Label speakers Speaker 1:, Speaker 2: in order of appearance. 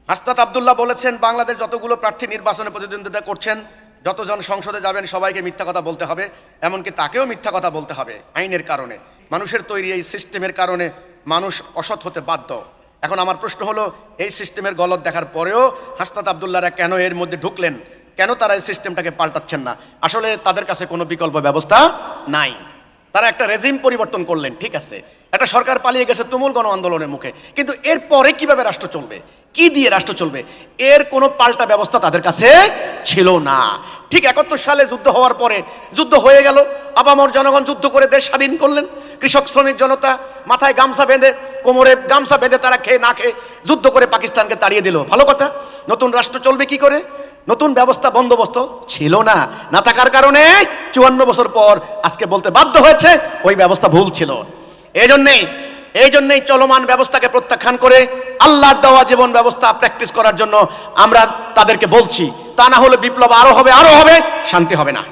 Speaker 1: হাসনাত আব্দুল্লাহ বলেছেন, বাংলাদেশ যতগুলো প্রার্থী নির্বাচনে প্রতিদ্বন্দ্বিতা করছেন, যতজন সংসদে যাবেন সবাইকে মিথ্যা কথা বলতে হবে, এমনকি তাকেও মিথ্যা কথা বলতে হবে আইনের কারণে। মানুষের তৈরি এই সিস্টেমের কারণে মানুষ অসৎ হতে বাধ্য। এখন আমার প্রশ্ন হলো, এই সিস্টেমের গলদ দেখার পরেও হাসনাত আব্দুল্লাহরা কেন এর মধ্যে ঢুকলেন? কেন তারা এই সিস্টেমটাকে পাল্টাচ্ছেন না? আসলে তাদের কাছে কোনো বিকল্প ব্যবস্থা নাই। তারা একটা রেজিম পরিবর্তন করলেন, ঠিক আছে, একটা সরকার পালিয়ে গেছে তুমুল গণ আন্দোলনের মুখে, কিন্তু এরপরে কিভাবে রাষ্ট্র চলবে, কি দিয়ে রাষ্ট্র চলবে, এর কোনো পাল্টা ব্যবস্থা তাদের কাছে ছিল না। ঠিক 71 সালে যুদ্ধ হওয়ার পরে, যুদ্ধ হয়ে গেল, আপামর জনগণ যুদ্ধ করে দেশ স্বাধীন করলেন। কৃষক শ্রমিক জনতা মাথায় গামছা বেঁধে, কোমরে গামছা বেঁধে তারা খেয়ে না খেয়ে যুদ্ধ করে পাকিস্তানকে তাড়িয়ে দিল। ভালো কথা। নতুন রাষ্ট্র চলবে কি করে? নতুন ব্যবস্থা বন্দোবস্ত ছিল না, না থাকার কারণে 54 বছর পর আজকে বলতে বাধ্য হয়েছে ওই ব্যবস্থা ভুল ছিল। এই জন্যই চলমান ব্যবস্থাকে প্রত্যাখ্যান করে আল্লাহর দেওয়া জীবন ব্যবস্থা প্র্যাকটিস করার জন্য আমরা তাদেরকে বলছি। তা না হলে বিপ্লব আরো হবে, শান্তি হবে না।